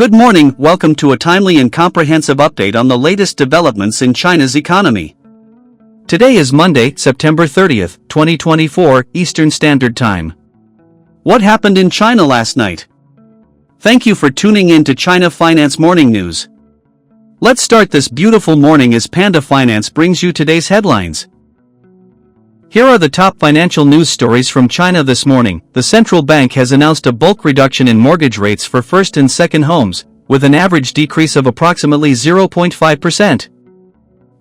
Good morning, welcome to a timely and comprehensive update on the latest developments in China's economy. Today is Monday, September 30th, 2024, Eastern Standard Time. What happened in China last night? Thank you for tuning in to China Finance Morning News. Let's start this beautiful morning as Panda Finance brings you today's headlines. Here are the top financial news stories from China this morning. The central bank has announced a bulk reduction in mortgage rates for first and second homes, with an average decrease of approximately 0.5%.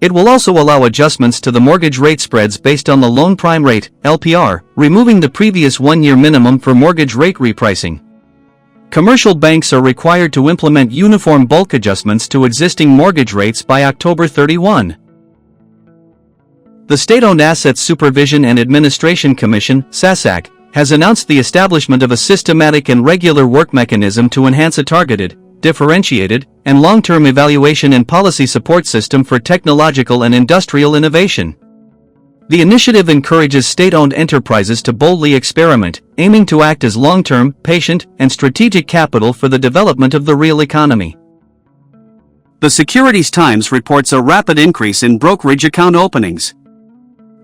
It will also allow adjustments to the mortgage rate spreads based on the loan prime rate, LPR, removing the previous one-year minimum for mortgage rate repricing. Commercial banks are required to implement uniform bulk adjustments to existing mortgage rates by October 31. The State-Owned Assets Supervision and Administration Commission, SASAC, has announced the establishment of a systematic and regular work mechanism to enhance a targeted, differentiated, and long-term evaluation and policy support system for technological and industrial innovation. The initiative encourages state-owned enterprises to boldly experiment, aiming to act as long-term, patient, and strategic capital for the development of the real economy. The Securities Times reports a rapid increase in brokerage account openings.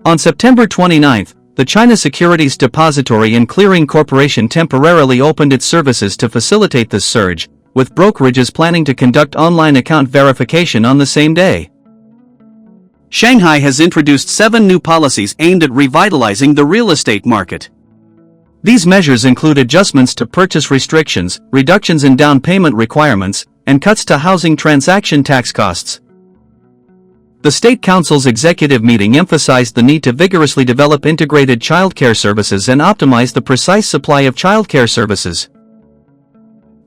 On September 29, the China Securities Depository and Clearing Corporation temporarily opened its services to facilitate this surge, with brokerages planning to conduct online account verification on the same day. Shanghai has introduced 7 new policies aimed at revitalizing the real estate market. These measures include adjustments to purchase restrictions, reductions in down payment requirements, and cuts to housing transaction tax costs. The State Council's executive meeting emphasized the need to vigorously develop integrated childcare services and optimize the precise supply of childcare services.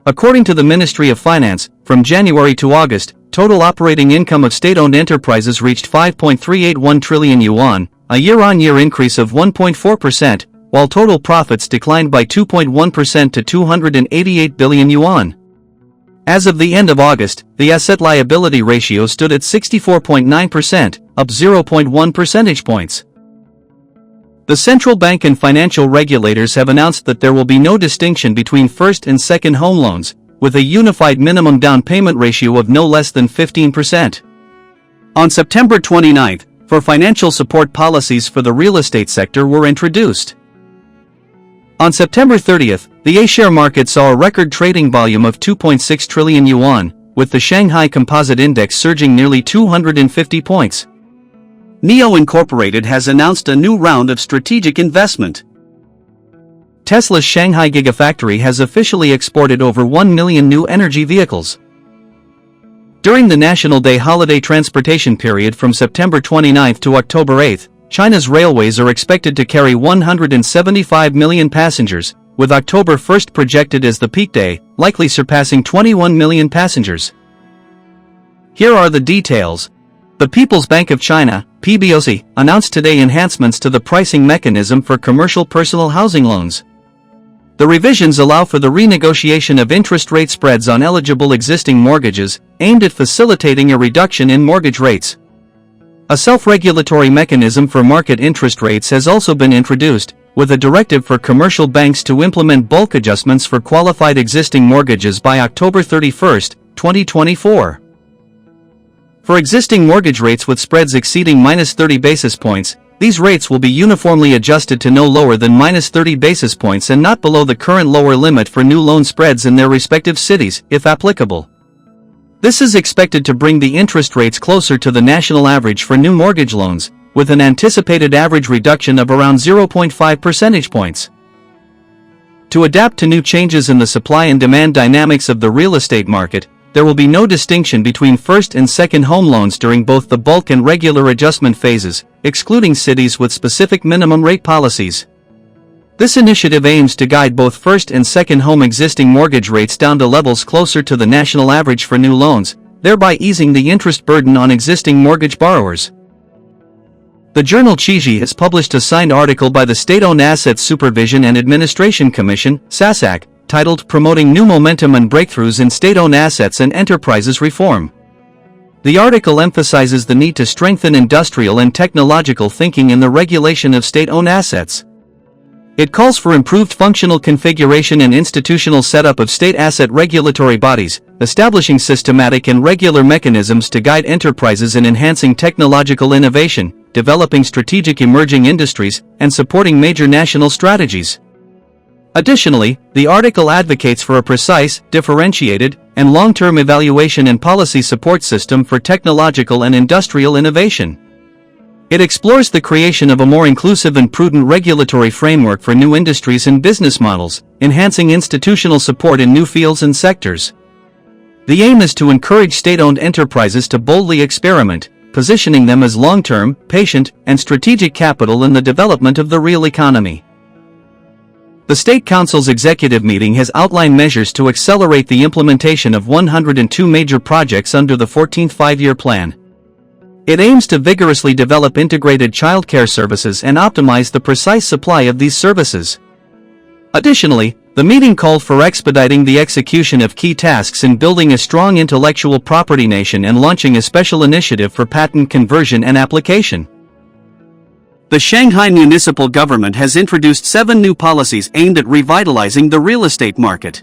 According to the Ministry of Finance, from January to August, total operating income of state-owned enterprises reached 5.381 trillion yuan, a year-on-year increase of 1.4%, while total profits declined by 2.1% to 288 billion yuan. As of the end of August, the asset-liability ratio stood at 64.9%, up 0.1 percentage points. The central bank and financial regulators have announced that there will be no distinction between first and second home loans, with a unified minimum down payment ratio of no less than 15%. On September 29, for financial support policies for the real estate sector were introduced. On September 30th, the A-share market saw a record trading volume of 2.6 trillion yuan, with the Shanghai Composite Index surging nearly 250 points. NIO Incorporated has announced a new round of strategic investment. Tesla's Shanghai Gigafactory has officially exported over 1 million new energy vehicles. During the National Day holiday transportation period from September 29 to October 8, China's railways are expected to carry 175 million passengers, with October 1 projected as the peak day, likely surpassing 21 million passengers. Here are the details. The People's Bank of China, PBOC, announced today enhancements to the pricing mechanism for commercial personal housing loans. The revisions allow for the renegotiation of interest rate spreads on eligible existing mortgages, aimed at facilitating a reduction in mortgage rates. A self-regulatory mechanism for market interest rates has also been introduced, with a directive for commercial banks to implement bulk adjustments for qualified existing mortgages by October 31, 2024. For existing mortgage rates with spreads exceeding -30 basis points, these rates will be uniformly adjusted to no lower than -30 basis points and not below the current lower limit for new loan spreads in their respective cities, if applicable. This is expected to bring the interest rates closer to the national average for new mortgage loans, with an anticipated average reduction of around 0.5 percentage points. To adapt to new changes in the supply and demand dynamics of the real estate market, there will be no distinction between first and second home loans during both the bulk and regular adjustment phases, excluding cities with specific minimum rate policies. This initiative aims to guide both first and second home existing mortgage rates down to levels closer to the national average for new loans, thereby easing the interest burden on existing mortgage borrowers. The journal Qixi has published a signed article by the State-Owned Assets Supervision and Administration Commission, SASAC, titled Promoting New Momentum and Breakthroughs in State-Owned Assets and Enterprises Reform. The article emphasizes the need to strengthen industrial and technological thinking in the regulation of state-owned assets. It calls for improved functional configuration and institutional setup of state asset regulatory bodies, establishing systematic and regular mechanisms to guide enterprises in enhancing technological innovation, developing strategic emerging industries, and supporting major national strategies. Additionally, the article advocates for a precise, differentiated, and long-term evaluation and policy support system for technological and industrial innovation. It explores the creation of a more inclusive and prudent regulatory framework for new industries and business models, enhancing institutional support in new fields and sectors. The aim is to encourage state-owned enterprises to boldly experiment, positioning them as long-term, patient, and strategic capital in the development of the real economy. The State Council's executive meeting has outlined measures to accelerate the implementation of 102 major projects under the 14th Five-Year Plan. It aims to vigorously develop integrated childcare services and optimize the precise supply of these services. Additionally, the meeting called for expediting the execution of key tasks in building a strong intellectual property nation and launching a special initiative for patent conversion and application. The Shanghai municipal government has introduced 7 new policies aimed at revitalizing the real estate market.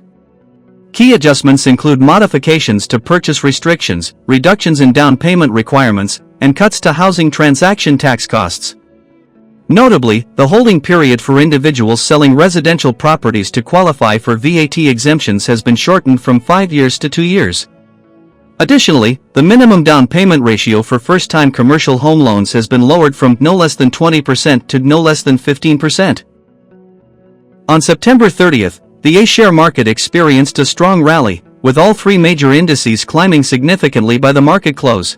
Key adjustments include modifications to purchase restrictions, reductions in down payment requirements, and cuts to housing transaction tax costs. Notably, the holding period for individuals selling residential properties to qualify for VAT exemptions has been shortened from 5 years to 2 years. Additionally, the minimum down payment ratio for first-time commercial home loans has been lowered from no less than 20% to no less than 15%. On September 30th, the A-share market experienced a strong rally, with all 3 major indices climbing significantly by the market close.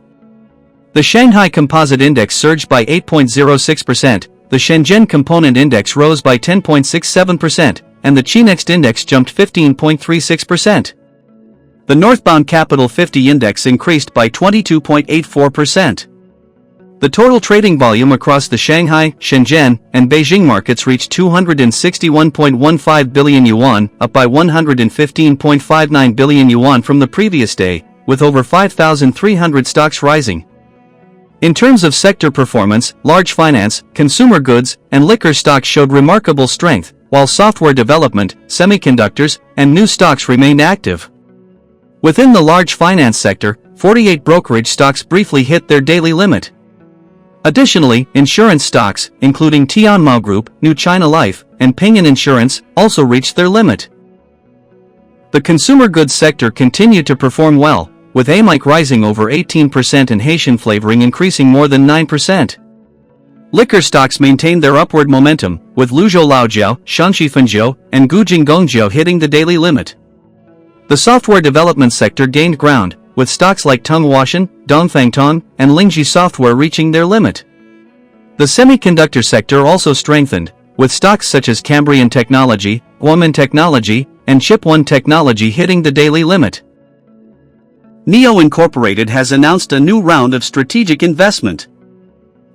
The Shanghai Composite Index surged by 8.06%, the Shenzhen Component Index rose by 10.67%, and the Chinext Index jumped 15.36%. The northbound Capital 50 Index increased by 22.84%. The total trading volume across the Shanghai, Shenzhen, and Beijing markets reached 261.15 billion yuan, up by 115.59 billion yuan from the previous day, with over 5,300 stocks rising. In terms of sector performance, large finance, consumer goods, and liquor stocks showed remarkable strength, while software development, semiconductors, and new stocks remained active. Within the large finance sector, 48 brokerage stocks briefly hit their daily limit. Additionally, insurance stocks, including Tianmao Group, New China Life, and Ping'an Insurance, also reached their limit. The consumer goods sector continued to perform well, with Amike rising over 18% and Haitian flavoring increasing more than 9%. Liquor stocks maintained their upward momentum, with Luzhou Laojiao, Shanxi Fengjiu, and Gujing Gongjiu hitting the daily limit. The software development sector gained ground, with stocks like Tonghuashan, Dongfangtong, and Lingji Software reaching their limit. The semiconductor sector also strengthened, with stocks such as Cambrian Technology, Guomen Technology, and Chipone Technology hitting the daily limit. NIO Incorporated has announced a new round of strategic investment.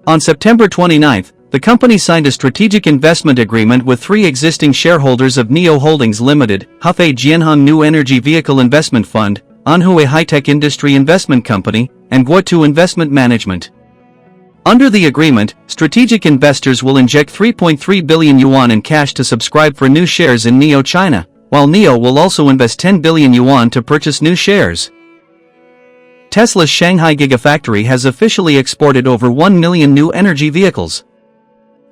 On September 29, the company signed a strategic investment agreement with 3 existing shareholders of NIO Holdings Limited, Hefei Jianhong New Energy Vehicle Investment Fund, Anhui High-Tech Industry Investment Company, and Guotu Investment Management. Under the agreement, strategic investors will inject 3.3 billion yuan in cash to subscribe for new shares in NIO China, while NIO will also invest 10 billion yuan to purchase new shares. Tesla's Shanghai Gigafactory has officially exported over 1 million new energy vehicles.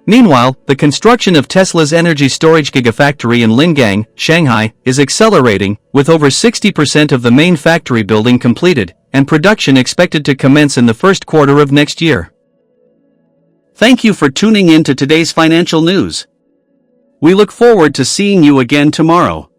Meanwhile, the construction of Tesla's energy storage gigafactory in Lingang, Shanghai, is accelerating, with over 60% of the main factory building completed, and production expected to commence in the first quarter of next year. Thank you for tuning in to today's financial news. We look forward to seeing you again tomorrow.